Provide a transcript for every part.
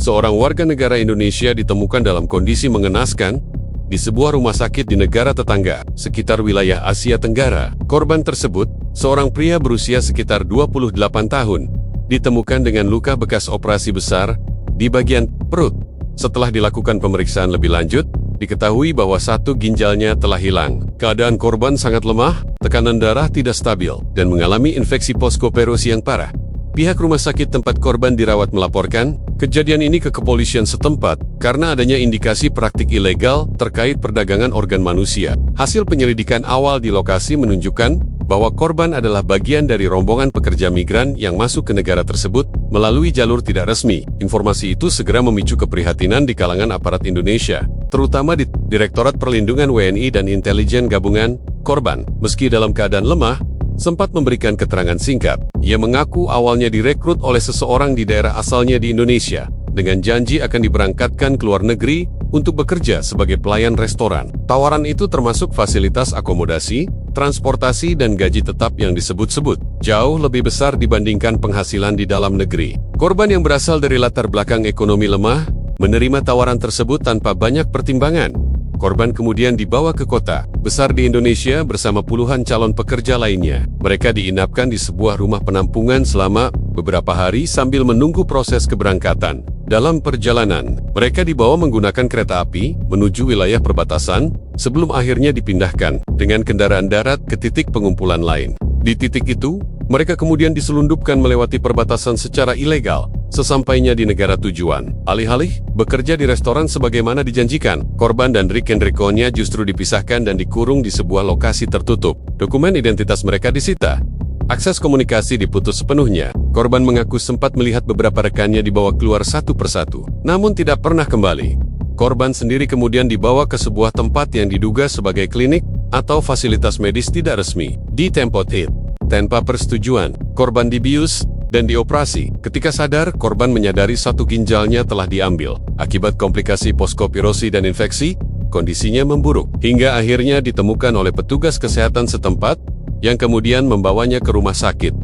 seorang warga negara Indonesia ditemukan dalam kondisi mengenaskan di sebuah rumah sakit di negara tetangga, sekitar wilayah Asia Tenggara. Korban tersebut, seorang pria berusia sekitar 28 tahun, ditemukan dengan luka bekas operasi besar di bagian perut. Setelah dilakukan pemeriksaan lebih lanjut, diketahui bahwa satu ginjalnya telah hilang. Keadaan korban sangat lemah, tekanan darah tidak stabil, dan mengalami infeksi poskoperosi yang parah. Pihak rumah sakit tempat korban dirawat melaporkan kejadian ini ke kepolisian setempat karena adanya indikasi praktik ilegal terkait perdagangan organ manusia. Hasil penyelidikan awal di lokasi menunjukkan bahwa korban adalah bagian dari rombongan pekerja migran yang masuk ke negara tersebut melalui jalur tidak resmi. Informasi itu segera memicu keprihatinan di kalangan aparat Indonesia, terutama di Direktorat Perlindungan WNI dan Intelijen Gabungan. Korban, meski dalam keadaan lemah, sempat memberikan keterangan singkat. Ia mengaku awalnya direkrut oleh seseorang di daerah asalnya di Indonesia, dengan janji akan diberangkatkan ke luar negeri untuk bekerja sebagai pelayan restoran. Tawaran itu termasuk fasilitas akomodasi, transportasi dan gaji tetap yang disebut-sebut jauh lebih besar dibandingkan penghasilan di dalam negeri. Korban yang berasal dari latar belakang ekonomi lemah, menerima tawaran tersebut tanpa banyak pertimbangan. Korban kemudian dibawa ke kota besar di Indonesia bersama puluhan calon pekerja lainnya. Mereka diinapkan di sebuah rumah penampungan selama beberapa hari sambil menunggu proses keberangkatan. Dalam perjalanan, mereka dibawa menggunakan kereta api menuju wilayah perbatasan sebelum akhirnya dipindahkan dengan kendaraan darat ke titik pengumpulan lain. Di titik itu, mereka kemudian diselundupkan melewati perbatasan secara ilegal. Sesampainya di negara tujuan, alih-alih bekerja di restoran sebagaimana dijanjikan, korban dan Rick Enrico-nya justru dipisahkan dan dikurung di sebuah lokasi tertutup. Dokumen identitas mereka disita. Akses komunikasi diputus sepenuhnya. Korban mengaku sempat melihat beberapa rekannya dibawa keluar satu persatu, namun tidak pernah kembali. Korban sendiri kemudian dibawa ke sebuah tempat yang diduga sebagai klinik atau fasilitas medis tidak resmi. Di tempat itu, tanpa persetujuan, korban dibius dan dioperasi. Ketika sadar, korban menyadari satu ginjalnya telah diambil. Akibat komplikasi poskopirosi dan infeksi, kondisinya memburuk, hingga akhirnya ditemukan oleh petugas kesehatan setempat, yang kemudian membawanya ke rumah sakit.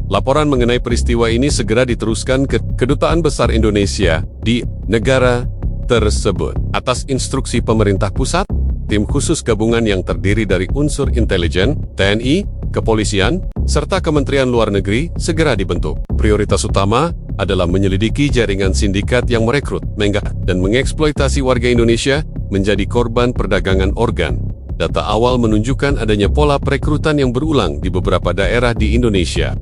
Laporan mengenai peristiwa ini segera diteruskan ke Kedutaan Besar Indonesia di negara tersebut. Atas instruksi pemerintah pusat, tim khusus gabungan yang terdiri dari unsur intelijen, TNI, kepolisian, serta Kementerian Luar Negeri segera dibentuk. Prioritas utama adalah menyelidiki jaringan sindikat yang merekrut, dan mengeksploitasi warga Indonesia menjadi korban perdagangan organ. Data awal menunjukkan adanya pola perekrutan yang berulang di beberapa daerah di Indonesia.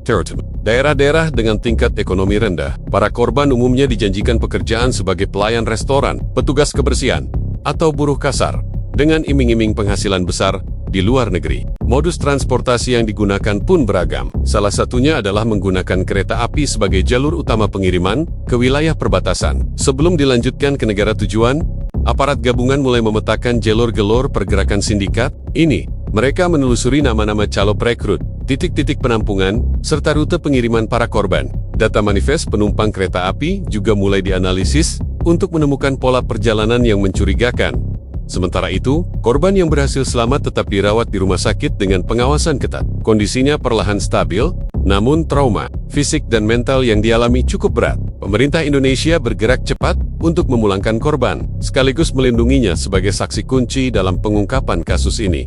Daerah-daerah dengan tingkat ekonomi rendah, para korban umumnya dijanjikan pekerjaan sebagai pelayan restoran, petugas kebersihan, atau buruh kasar, dengan iming-iming penghasilan besar di luar negeri. Modus transportasi yang digunakan pun beragam. Salah satunya adalah menggunakan kereta api sebagai jalur utama pengiriman ke wilayah perbatasan. Sebelum dilanjutkan ke negara tujuan, aparat gabungan mulai memetakan jalur-jalur pergerakan sindikat ini. Mereka menelusuri nama-nama calon perekrut, titik-titik penampungan, serta rute pengiriman para korban. Data manifest penumpang kereta api juga mulai dianalisis untuk menemukan pola perjalanan yang mencurigakan. Sementara itu, korban yang berhasil selamat tetap dirawat di rumah sakit dengan pengawasan ketat. Kondisinya perlahan stabil, namun trauma, fisik dan mental yang dialami cukup berat. Pemerintah Indonesia bergerak cepat untuk memulangkan korban, sekaligus melindunginya sebagai saksi kunci dalam pengungkapan kasus ini.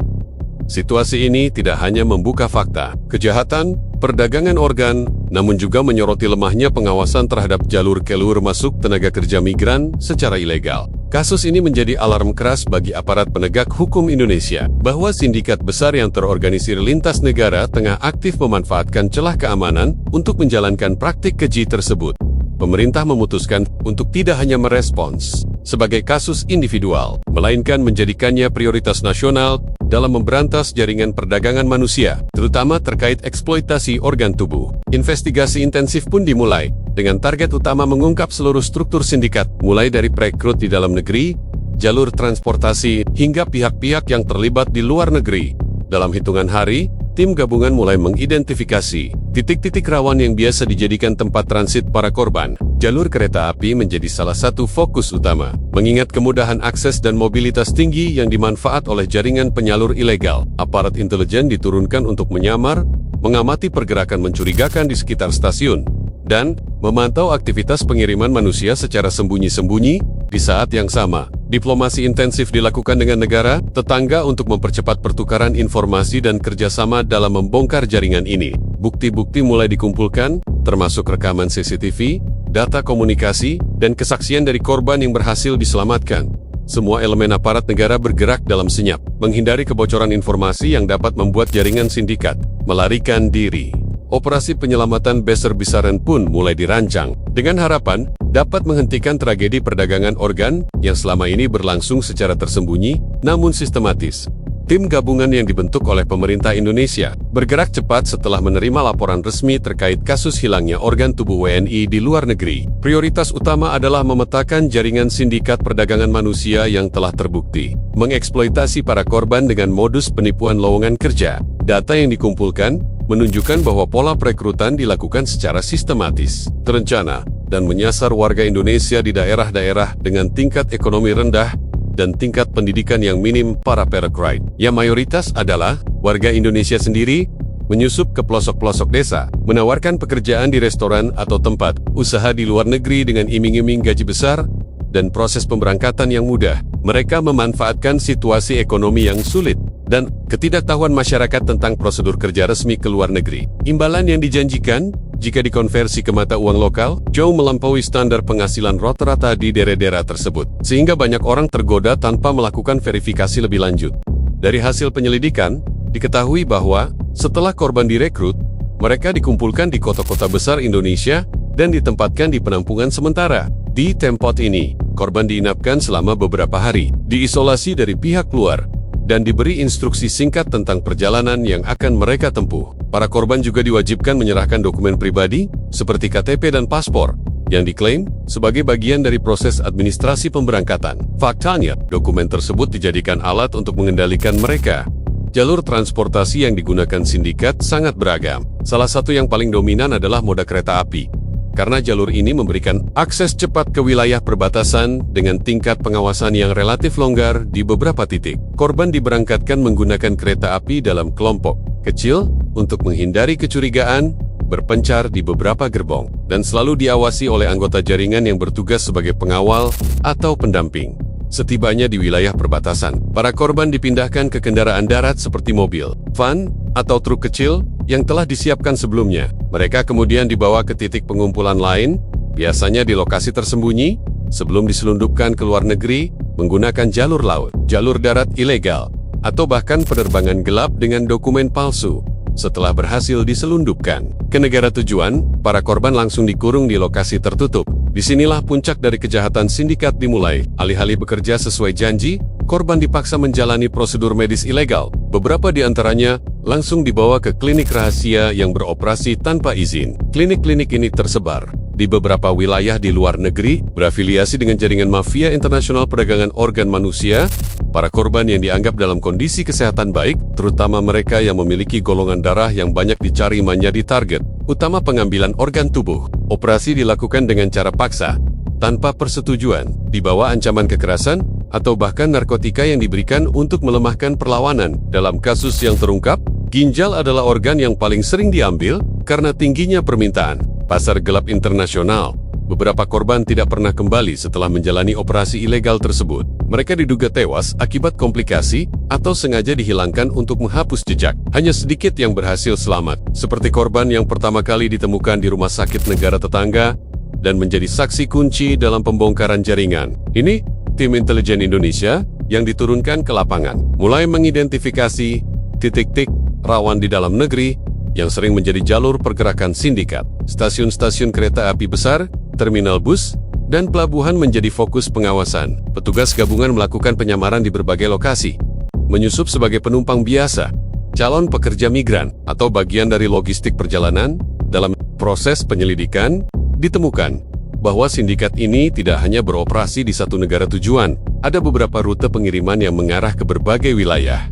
Situasi ini tidak hanya membuka fakta kejahatan, perdagangan organ, namun juga menyoroti lemahnya pengawasan terhadap jalur keluar masuk tenaga kerja migran secara ilegal. Kasus ini menjadi alarm keras bagi aparat penegak hukum Indonesia, bahwa sindikat besar yang terorganisir lintas negara tengah aktif memanfaatkan celah keamanan untuk menjalankan praktik keji tersebut. Pemerintah memutuskan untuk tidak hanya merespons sebagai kasus individual, melainkan menjadikannya prioritas nasional dalam memberantas jaringan perdagangan manusia, terutama terkait eksploitasi organ tubuh. Investigasi intensif pun dimulai, dengan target utama mengungkap seluruh struktur sindikat, mulai dari perekrut di dalam negeri, jalur transportasi, hingga pihak-pihak yang terlibat di luar negeri. Dalam hitungan hari, tim gabungan mulai mengidentifikasi titik-titik rawan yang biasa dijadikan tempat transit para korban. Jalur kereta api menjadi salah satu fokus utama, mengingat kemudahan akses dan mobilitas tinggi yang dimanfaat oleh jaringan penyalur ilegal. Aparat intelijen diturunkan untuk menyamar, mengamati pergerakan mencurigakan di sekitar stasiun, dan memantau aktivitas pengiriman manusia secara sembunyi-sembunyi. Di saat yang sama, diplomasi intensif dilakukan dengan negara tetangga untuk mempercepat pertukaran informasi dan kerjasama dalam membongkar jaringan ini. Bukti-bukti mulai dikumpulkan, termasuk rekaman CCTV, data komunikasi, dan kesaksian dari korban yang berhasil diselamatkan. Semua elemen aparat negara bergerak dalam senyap, menghindari kebocoran informasi yang dapat membuat jaringan sindikat melarikan diri. Operasi penyelamatan besar-besaran pun mulai dirancang, dengan harapan dapat menghentikan tragedi perdagangan organ yang selama ini berlangsung secara tersembunyi, namun sistematis. Tim gabungan yang dibentuk oleh pemerintah Indonesia bergerak cepat setelah menerima laporan resmi terkait kasus hilangnya organ tubuh WNI di luar negeri. Prioritas utama adalah memetakan jaringan sindikat perdagangan manusia yang telah terbukti, mengeksploitasi para korban dengan modus penipuan lowongan kerja. Data yang dikumpulkan menunjukkan bahwa pola perekrutan dilakukan secara sistematis, terencana, dan menyasar warga Indonesia di daerah-daerah dengan tingkat ekonomi rendah dan tingkat pendidikan yang minim. Para perekrut, yang mayoritas adalah warga Indonesia sendiri, menyusup ke pelosok-pelosok desa, menawarkan pekerjaan di restoran atau tempat usaha di luar negeri dengan iming-iming gaji besar dan proses pemberangkatan yang mudah. Mereka memanfaatkan situasi ekonomi yang sulit dan ketidaktahuan masyarakat tentang prosedur kerja resmi ke luar negeri. Imbalan yang dijanjikan, jika dikonversi ke mata uang lokal, jauh melampaui standar penghasilan rata-rata di daerah-daerah tersebut, sehingga banyak orang tergoda tanpa melakukan verifikasi lebih lanjut. Dari hasil penyelidikan, diketahui bahwa setelah korban direkrut, mereka dikumpulkan di kota-kota besar Indonesia dan ditempatkan di penampungan sementara. Di tempat ini, korban diinapkan selama beberapa hari, diisolasi dari pihak luar, dan diberi instruksi singkat tentang perjalanan yang akan mereka tempuh. Para korban juga diwajibkan menyerahkan dokumen pribadi, seperti KTP dan paspor, yang diklaim sebagai bagian dari proses administrasi pemberangkatan. Faktanya, dokumen tersebut dijadikan alat untuk mengendalikan mereka. Jalur transportasi yang digunakan sindikat sangat beragam. Salah satu yang paling dominan adalah moda kereta api, karena jalur ini memberikan akses cepat ke wilayah perbatasan dengan tingkat pengawasan yang relatif longgar di beberapa titik. Korban diberangkatkan menggunakan kereta api dalam kelompok kecil untuk menghindari kecurigaan, berpencar di beberapa gerbong, dan selalu diawasi oleh anggota jaringan yang bertugas sebagai pengawal atau pendamping. Setibanya di wilayah perbatasan, para korban dipindahkan ke kendaraan darat seperti mobil, van, atau truk kecil yang telah disiapkan sebelumnya. Mereka kemudian dibawa ke titik pengumpulan lain, biasanya di lokasi tersembunyi, sebelum diselundupkan ke luar negeri menggunakan jalur laut, jalur darat ilegal, atau bahkan penerbangan gelap dengan dokumen palsu. Setelah berhasil diselundupkan ke negara tujuan, para korban langsung dikurung di lokasi tertutup. Disinilah puncak dari kejahatan sindikat dimulai. Alih-alih bekerja sesuai janji, korban dipaksa menjalani prosedur medis ilegal. Beberapa di antaranya langsung dibawa ke klinik rahasia yang beroperasi tanpa izin. Klinik-klinik ini tersebar di beberapa wilayah di luar negeri, berafiliasi dengan jaringan mafia internasional perdagangan organ manusia. Para korban yang dianggap dalam kondisi kesehatan baik, terutama mereka yang memiliki golongan darah yang banyak dicari, menjadi target utama pengambilan organ tubuh. Operasi dilakukan dengan cara paksa, tanpa persetujuan, di bawah ancaman kekerasan, atau bahkan narkotika yang diberikan untuk melemahkan perlawanan. Dalam kasus yang terungkap, ginjal adalah organ yang paling sering diambil karena tingginya permintaan pasar gelap internasional. Beberapa korban tidak pernah kembali setelah menjalani operasi ilegal tersebut. Mereka diduga tewas akibat komplikasi atau sengaja dihilangkan untuk menghapus jejak. Hanya sedikit yang berhasil selamat, seperti korban yang pertama kali ditemukan di rumah sakit negara tetangga dan menjadi saksi kunci dalam pembongkaran jaringan. Ini tim intelijen Indonesia yang diturunkan ke lapangan, mulai mengidentifikasi titik-titik rawan di dalam negeri yang sering menjadi jalur pergerakan sindikat. Stasiun-stasiun kereta api besar, terminal bus, dan pelabuhan menjadi fokus pengawasan. Petugas gabungan melakukan penyamaran di berbagai lokasi, menyusup sebagai penumpang biasa, calon pekerja migran, atau bagian dari logistik perjalanan. Dalam proses penyelidikan, ditemukan bahwa sindikat ini tidak hanya beroperasi di satu negara tujuan. Ada beberapa rute pengiriman yang mengarah ke berbagai wilayah,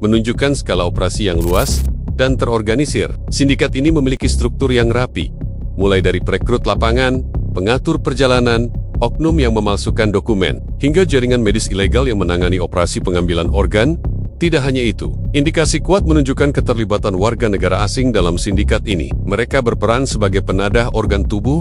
menunjukkan skala operasi yang luas dan terorganisir. Sindikat ini memiliki struktur yang rapi, mulai dari perekrut lapangan, pengatur perjalanan, oknum yang memalsukan dokumen, hingga jaringan medis ilegal yang menangani operasi pengambilan organ. Tidak hanya itu, indikasi kuat menunjukkan keterlibatan warga negara asing dalam sindikat ini. Mereka berperan sebagai penadah organ tubuh,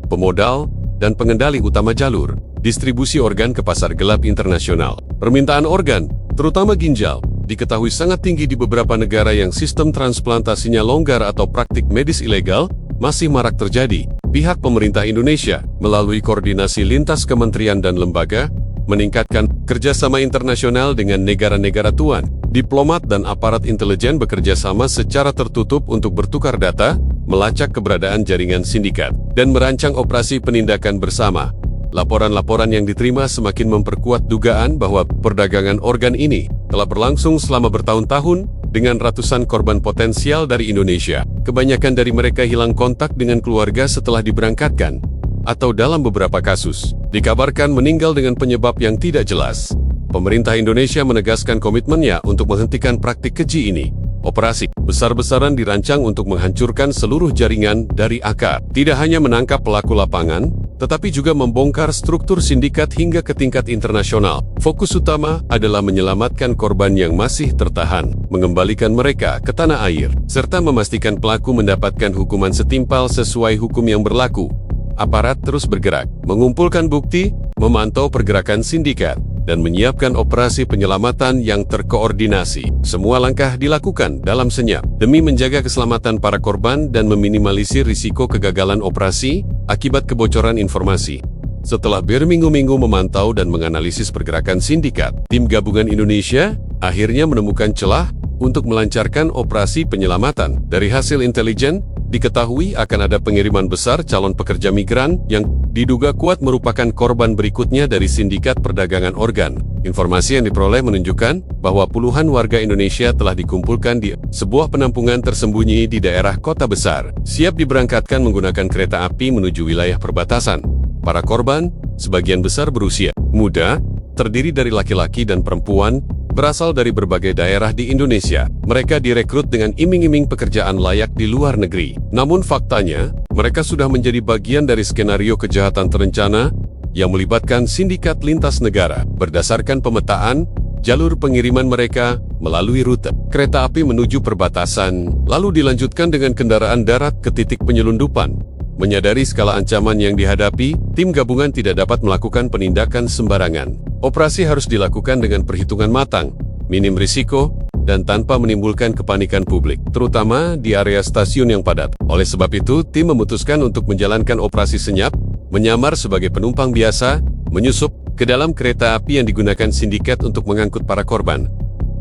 pemodal, dan pengendali utama jalur distribusi organ ke pasar gelap internasional. Permintaan organ, terutama ginjal, diketahui sangat tinggi di beberapa negara yang sistem transplantasinya longgar atau praktik medis ilegal masih marak terjadi. Pihak pemerintah Indonesia, melalui koordinasi lintas kementerian dan lembaga, meningkatkan kerjasama internasional dengan negara-negara tuan. Diplomat dan aparat intelijen bekerja sama secara tertutup untuk bertukar data, melacak keberadaan jaringan sindikat, dan merancang operasi penindakan bersama. Laporan-laporan yang diterima semakin memperkuat dugaan bahwa perdagangan organ ini telah berlangsung selama bertahun-tahun dengan ratusan korban potensial dari Indonesia. Kebanyakan dari mereka hilang kontak dengan keluarga setelah diberangkatkan, atau dalam beberapa kasus, dikabarkan meninggal dengan penyebab yang tidak jelas. Pemerintah Indonesia menegaskan komitmennya untuk menghentikan praktik keji ini. Operasi besar-besaran dirancang untuk menghancurkan seluruh jaringan dari akar. Tidak hanya menangkap pelaku lapangan, tetapi juga membongkar struktur sindikat hingga ke tingkat internasional. Fokus utama adalah menyelamatkan korban yang masih tertahan, mengembalikan mereka ke tanah air, serta memastikan pelaku mendapatkan hukuman setimpal sesuai hukum yang berlaku. Aparat terus bergerak, mengumpulkan bukti, memantau pergerakan sindikat, dan menyiapkan operasi penyelamatan yang terkoordinasi. Semua langkah dilakukan dalam senyap, demi menjaga keselamatan para korban dan meminimalisir risiko kegagalan operasi akibat kebocoran informasi. Setelah berminggu-minggu memantau dan menganalisis pergerakan sindikat, tim gabungan Indonesia akhirnya menemukan celah untuk melancarkan operasi penyelamatan. Dari hasil intelijen, diketahui akan ada pengiriman besar calon pekerja migran yang diduga kuat merupakan korban berikutnya dari sindikat perdagangan organ. Informasi yang diperoleh menunjukkan bahwa puluhan warga Indonesia telah dikumpulkan di sebuah penampungan tersembunyi di daerah kota besar, siap diberangkatkan menggunakan kereta api menuju wilayah perbatasan. Para korban, sebagian besar berusia muda, terdiri dari laki-laki dan perempuan, berasal dari berbagai daerah di Indonesia. Mereka direkrut dengan iming-iming pekerjaan layak di luar negeri. Namun faktanya, mereka sudah menjadi bagian dari skenario kejahatan terencana yang melibatkan sindikat lintas negara. Berdasarkan pemetaan, jalur pengiriman mereka melalui rute kereta api menuju perbatasan, lalu dilanjutkan dengan kendaraan darat ke titik penyelundupan. Menyadari skala ancaman yang dihadapi, tim gabungan tidak dapat melakukan penindakan sembarangan. Operasi harus dilakukan dengan perhitungan matang, minim risiko, dan tanpa menimbulkan kepanikan publik, terutama di area stasiun yang padat. Oleh sebab itu, tim memutuskan untuk menjalankan operasi senyap, menyamar sebagai penumpang biasa, menyusup ke dalam kereta api yang digunakan sindikat untuk mengangkut para korban.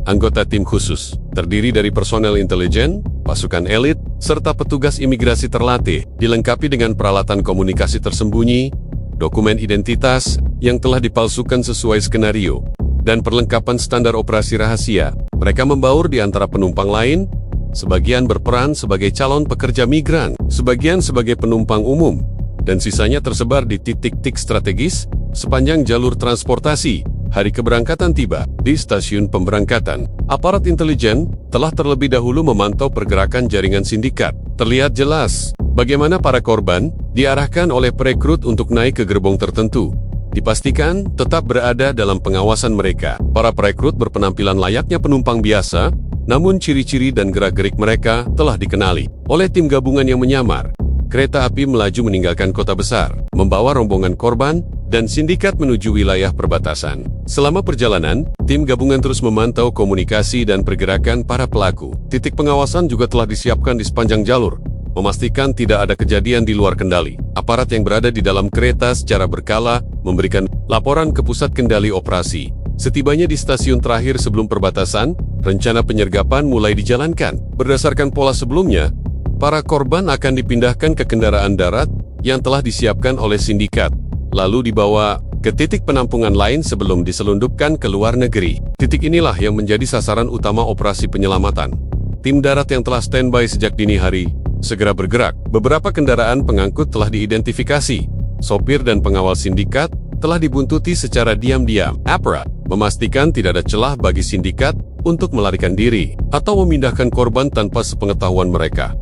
Anggota tim khusus, terdiri dari personel intelijen, pasukan elit, serta petugas imigrasi terlatih, dilengkapi dengan peralatan komunikasi tersembunyi, dokumen identitas yang telah dipalsukan sesuai skenario, dan perlengkapan standar operasi rahasia. Mereka membaur di antara penumpang lain, sebagian berperan sebagai calon pekerja migran, sebagian sebagai penumpang umum, dan sisanya tersebar di titik-titik strategis sepanjang jalur transportasi. Hari keberangkatan tiba di stasiun pemberangkatan. Aparat intelijen telah terlebih dahulu memantau pergerakan jaringan sindikat. Terlihat jelas bagaimana para korban diarahkan oleh perekrut untuk naik ke gerbong tertentu. Dipastikan tetap berada dalam pengawasan mereka. Para perekrut berpenampilan layaknya penumpang biasa, namun ciri-ciri dan gerak-gerik mereka telah dikenali oleh tim gabungan yang menyamar. Kereta api melaju meninggalkan kota besar, membawa rombongan korban dan sindikat menuju wilayah perbatasan. Selama perjalanan, tim gabungan terus memantau komunikasi dan pergerakan para pelaku. Titik pengawasan juga telah disiapkan di sepanjang jalur, memastikan tidak ada kejadian di luar kendali. Aparat yang berada di dalam kereta secara berkala memberikan laporan ke pusat kendali operasi. Setibanya di stasiun terakhir sebelum perbatasan, rencana penyergapan mulai dijalankan. Berdasarkan pola sebelumnya, para korban akan dipindahkan ke kendaraan darat yang telah disiapkan oleh sindikat, lalu dibawa ke titik penampungan lain sebelum diselundupkan ke luar negeri. Titik inilah yang menjadi sasaran utama operasi penyelamatan. Tim darat yang telah standby sejak dini hari segera bergerak. Beberapa kendaraan pengangkut telah diidentifikasi. Sopir dan pengawal sindikat telah dibuntuti secara diam-diam. Aparat memastikan tidak ada celah bagi sindikat untuk melarikan diri atau memindahkan korban tanpa sepengetahuan mereka.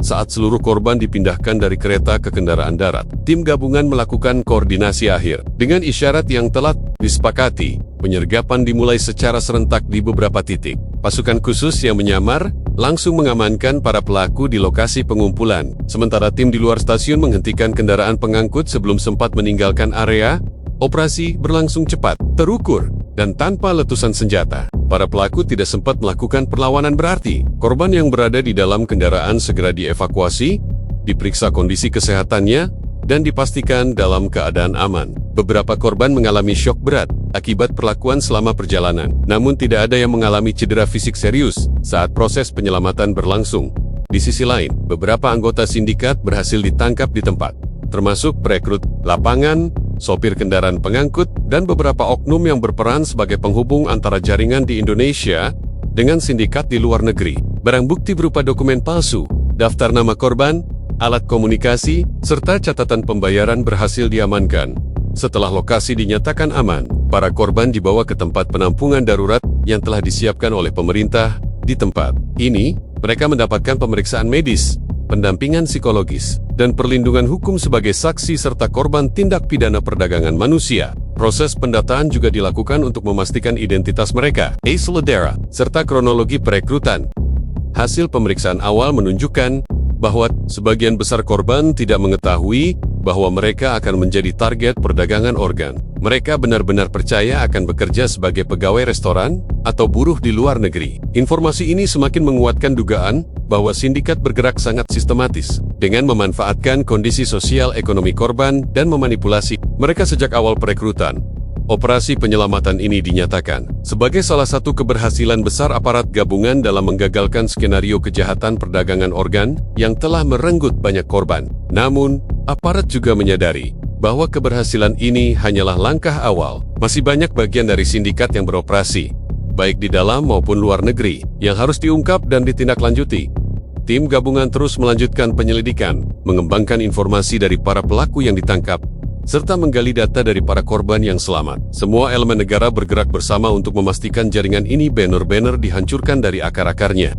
saat seluruh korban dipindahkan dari kereta ke kendaraan darat. Tim gabungan melakukan koordinasi akhir. Dengan isyarat yang telah disepakati, penyergapan dimulai secara serentak di beberapa titik. Pasukan khusus yang menyamar langsung mengamankan para pelaku di lokasi pengumpulan. Sementara tim di luar stasiun menghentikan kendaraan pengangkut sebelum sempat meninggalkan area. Operasi berlangsung cepat, terukur, dan tanpa letusan senjata. Para pelaku tidak sempat melakukan perlawanan berarti. Korban yang berada di dalam kendaraan segera dievakuasi, diperiksa kondisi kesehatannya, dan dipastikan dalam keadaan aman. Beberapa korban mengalami syok berat akibat perlakuan selama perjalanan. Namun tidak ada yang mengalami cedera fisik serius saat proses penyelamatan berlangsung. Di sisi lain, beberapa anggota sindikat berhasil ditangkap di tempat, termasuk perekrut lapangan, sopir kendaraan pengangkut, dan beberapa oknum yang berperan sebagai penghubung antara jaringan di Indonesia dengan sindikat di luar negeri. Barang bukti berupa dokumen palsu, daftar nama korban, alat komunikasi, serta catatan pembayaran berhasil diamankan. Setelah lokasi dinyatakan aman, para korban dibawa ke tempat penampungan darurat yang telah disiapkan oleh pemerintah di tempat. Ini, mereka mendapatkan pemeriksaan medis, pendampingan psikologis, dan perlindungan hukum sebagai saksi serta korban tindak pidana perdagangan manusia. Proses pendataan juga dilakukan untuk memastikan identitas mereka, saudara, serta kronologi perekrutan. Hasil pemeriksaan awal menunjukkan bahwa sebagian besar korban tidak mengetahui bahwa mereka akan menjadi target perdagangan organ. Mereka benar-benar percaya akan bekerja sebagai pegawai restoran atau buruh di luar negeri. Informasi ini semakin menguatkan dugaan bahwa sindikat bergerak sangat sistematis dengan memanfaatkan kondisi sosial ekonomi korban dan memanipulasi mereka sejak awal perekrutan. Operasi penyelamatan ini dinyatakan sebagai salah satu keberhasilan besar aparat gabungan dalam menggagalkan skenario kejahatan perdagangan organ yang telah merenggut banyak korban. Namun, aparat juga menyadari bahwa keberhasilan ini hanyalah langkah awal. Masih banyak bagian dari sindikat yang beroperasi, baik di dalam maupun luar negeri, yang harus diungkap dan ditindaklanjuti. Tim gabungan terus melanjutkan penyelidikan, mengembangkan informasi dari para pelaku yang ditangkap, serta menggali data dari para korban yang selamat. Semua elemen negara bergerak bersama untuk memastikan jaringan ini benar-benar dihancurkan dari akar-akarnya.